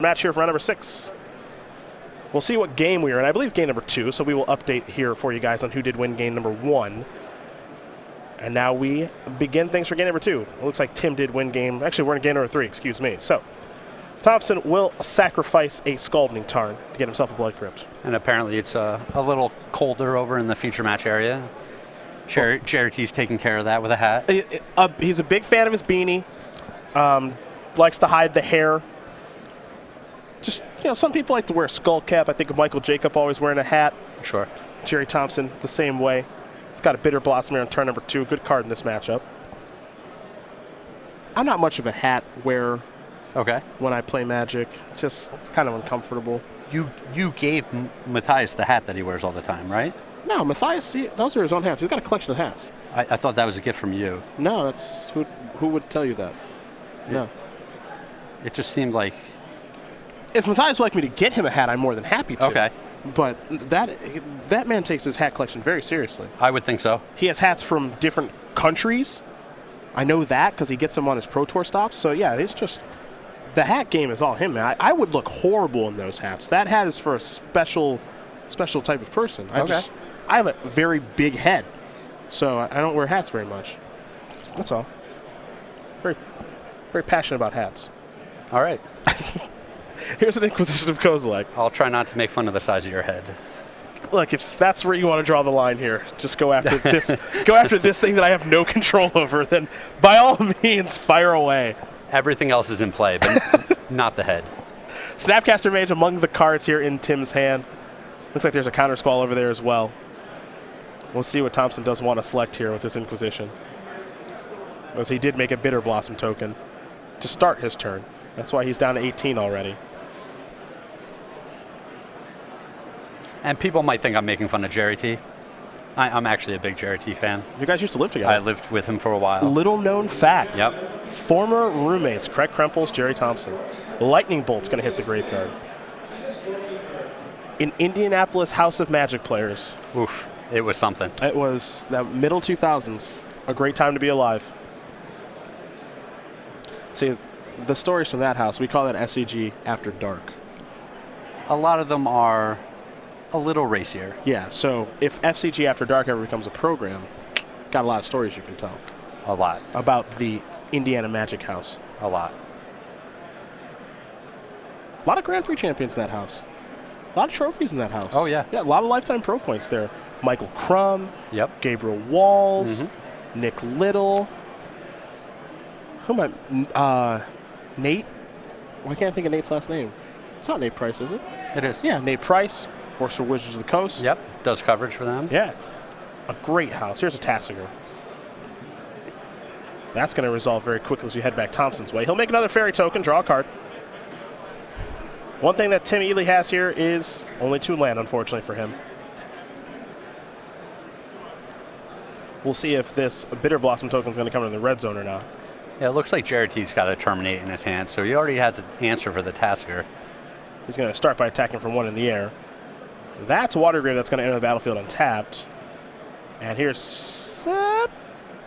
Match here for round number 6. We'll see what game we are in. I believe game number 2, so we will update here for you guys on who did win game number 1. And now we begin things for game number 2. It looks like Tim did win game. Actually, we're in game number 3, excuse me. So, Thompson will sacrifice a Scalding Tarn to get himself a Blood Crypt. And apparently it's a little colder over in the feature match area. Charity's taking care of that with a hat. He's a big fan of his beanie. Likes to hide the hair. Just, some people like to wear a skull cap. I think of Michael Jacob always wearing a hat. Sure. Gerry Thompson, the same way. He's got a Bitter Blossom here on turn number 2. Good card in this matchup. I'm not much of a hat wearer. Okay. When I play Magic, it's kind of uncomfortable. You gave Matthias the hat that he wears all the time, right? No, Matthias, those are his own hats. He's got a collection of hats. I thought that was a gift from you. No, that's who would tell you that? No. It just seemed like... If Matthias would like me to get him a hat, I'm more than happy to. Okay. But that man takes his hat collection very seriously. I would think so. He has hats from different countries. I know that because he gets them on his Pro Tour stops. So, yeah, it's just... The hat game is all him, man. I would look horrible in those hats. That hat is for a special type of person. I have a very big head, so I don't wear hats very much. That's all. Very, very passionate about hats. All right. Here's an Inquisition of Kozilek. I'll try not to make fun of the size of your head. Look, if that's where you want to draw the line here, just go after this. Go after this thing that I have no control over. Then, by all means, fire away. Everything else is in play, but not the head. Snapcaster Mage among the cards here in Tim's hand. Looks like there's a Counter Squall over there as well. We'll see what Thompson does want to select here with this Inquisition. As he did make a Bitter Blossom token to start his turn. That's why he's down to 18 already. And people might think I'm making fun of Gerry T. I'm actually a big Gerry T fan. You guys used to live together. I lived with him for a while. Little known fact. Yep. Former roommates, Craig Krempels, Gerry Thompson. Lightning Bolt's going to hit the graveyard. In Indianapolis House of Magic players. Oof, it was something. It was the middle 2000s. A great time to be alive. See, the stories from that house, we call that SCG After Dark. A lot of them are a little racier. Yeah, so if FCG After Dark ever becomes a program, got a lot of stories you can tell. A lot. About the Indiana Magic House. A lot. A lot of Grand Prix champions in that house. A lot of trophies in that house. Oh, yeah. Yeah, a lot of lifetime pro points there. Michael Crum. Yep. Gabriel Walls. Nick Little. Who am I? Nate? Why can't I think of Nate's last name? It's not Nate Price, is it? It is. Yeah, Nate Price. Works for Wizards of the Coast. Yep. Does coverage for them. Yeah. A great house. Here's a Tassiger. That's going to resolve very quickly as we head back Thompson's way. He'll make another fairy token, draw a card. One thing that Tim Ealey has here is only 2 land, unfortunately for him. We'll see if this Bitter Blossom token is going to come in the red zone or not. Yeah, it looks like Gerry T's got a Terminate in his hand, so he already has an answer for the Tasker. He's going to start by attacking from 1 in the air. That's Watergrave that's going to enter the battlefield untapped. And here's...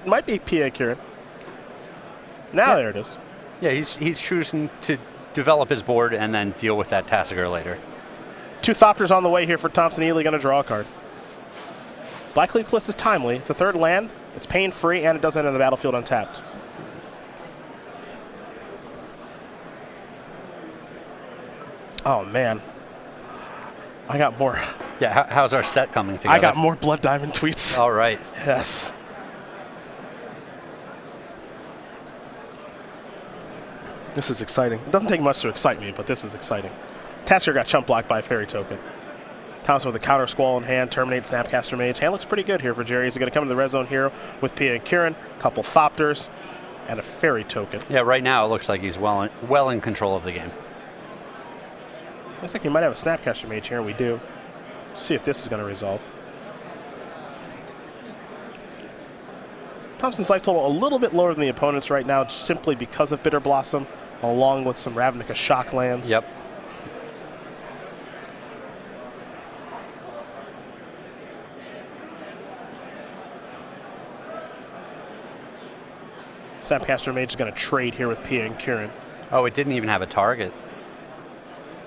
might be P.A. Kieran. Now there it is. Yeah, he's choosing to develop his board and then deal with that Tasker later. 2 Thopters on the way here for Thompson. Ealey going to draw a card. Blackleaf Cliff is timely. It's a 3rd land. It's pain-free, and it does enter the battlefield untapped. Oh, man. I got more. Yeah, how's our set coming together? I got more Blood Diamond tweets. All right. Yes. This is exciting. It doesn't take much to excite me, but this is exciting. Tasker got chump blocked by a fairy token. Thompson with a Counter Squall in hand, Terminate Snapcaster Mage. Hand looks pretty good here for Gerry. He's going to come into the red zone here with Pia and Kieran, a couple Thopters, and a fairy token. Yeah, right now it looks like he's well in control of the game. Looks like we might have a Snapcaster Mage here, and we do. See if this is going to resolve. Thompson's life total a little bit lower than the opponent's right now, simply because of Bitter Blossom, along with some Ravnica Shock lands. Yep. Snapcaster Mage is going to trade here with Pia and Kieran. Oh, it didn't even have a target.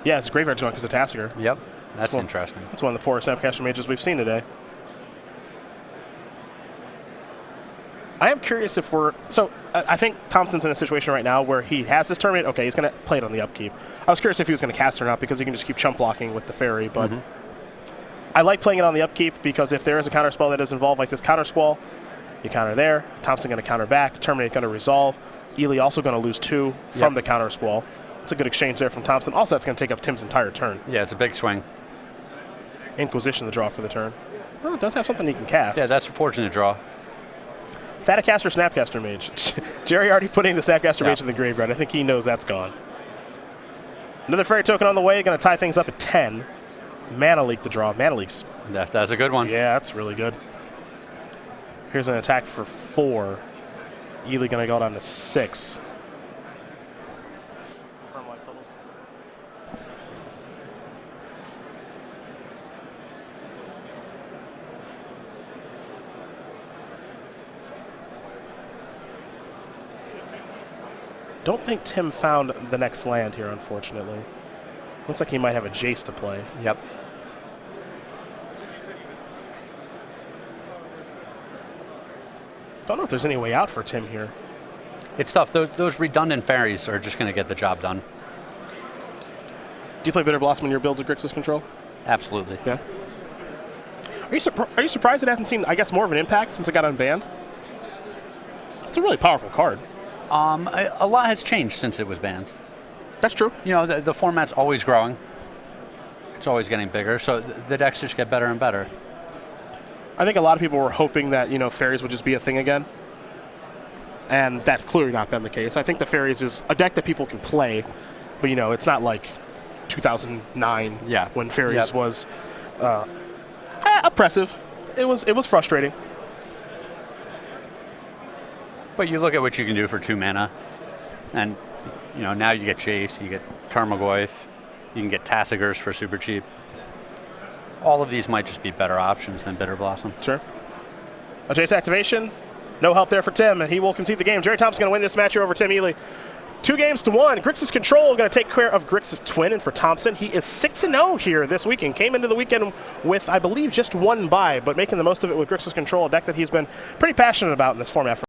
Yeah, it's Graveyard's going because of Tassiger. Yep, that's interesting. That's one of the poorest Snapcaster Mages we've seen today. I am curious if we're... So, I think Thompson's in a situation right now where he has this Terminate. Okay, he's going to play it on the upkeep. I was curious if he was going to cast it or not because he can just keep chump blocking with the Fairy, but... I like playing it on the upkeep because if there is a counter spell that is involved, like this Counter Squall, you counter there, Thompson going to counter back, Terminate going to resolve, Ealey also going to lose 2 from the Counter Squall. It's a good exchange there from Thompson. Also, that's going to take up Tim's entire turn. Yeah, it's a big swing. Inquisition the draw for the turn. Well, it does have something he can cast. Yeah, that's a fortunate draw. Staticaster, Snapcaster Mage. Jerry already putting the Snapcaster Mage in the graveyard. I think he knows that's gone. Another Fairy token on the way, going to tie things up at 10. Mana Leak the draw. Mana Leak's... That's a good one. Yeah, that's really good. Here's an attack for 4. Ealey going to go down to 6. Don't think Tim found the next land here, unfortunately. Looks like he might have a Jace to play. Yep. Don't know if there's any way out for Tim here. It's tough. Those redundant fairies are just going to get the job done. Do you play Bitter Blossom in your builds of Grixis Control? Absolutely. Yeah. Are you surprised it hasn't seen, I guess, more of an impact since it got unbanned? It's a really powerful card. A lot has changed since it was banned. That's true. You know, the format's always growing. It's always getting bigger, so the decks just get better and better. I think a lot of people were hoping that, you know, fairies would just be a thing again. And that's clearly not been the case. I think the fairies is a deck that people can play, but, you know, it's not like 2009 when fairies was oppressive. It was frustrating. But you look at what you can do for 2 mana, and you know now you get Jace, you get Tarmogoyf, you can get Tassigers for super cheap. All of these might just be better options than Bitter Blossom. Sure. A Jace activation, no help there for Tim, and he will concede the game. Gerry Thompson going to win this match here over Tim Ealey. 2-1. Grixis Control going to take care of Grixis Twin, and for Thompson, he is 6-0 here this weekend. Came into the weekend with, I believe, just 1 bye, but making the most of it with Grixis Control, a deck that he's been pretty passionate about in this format.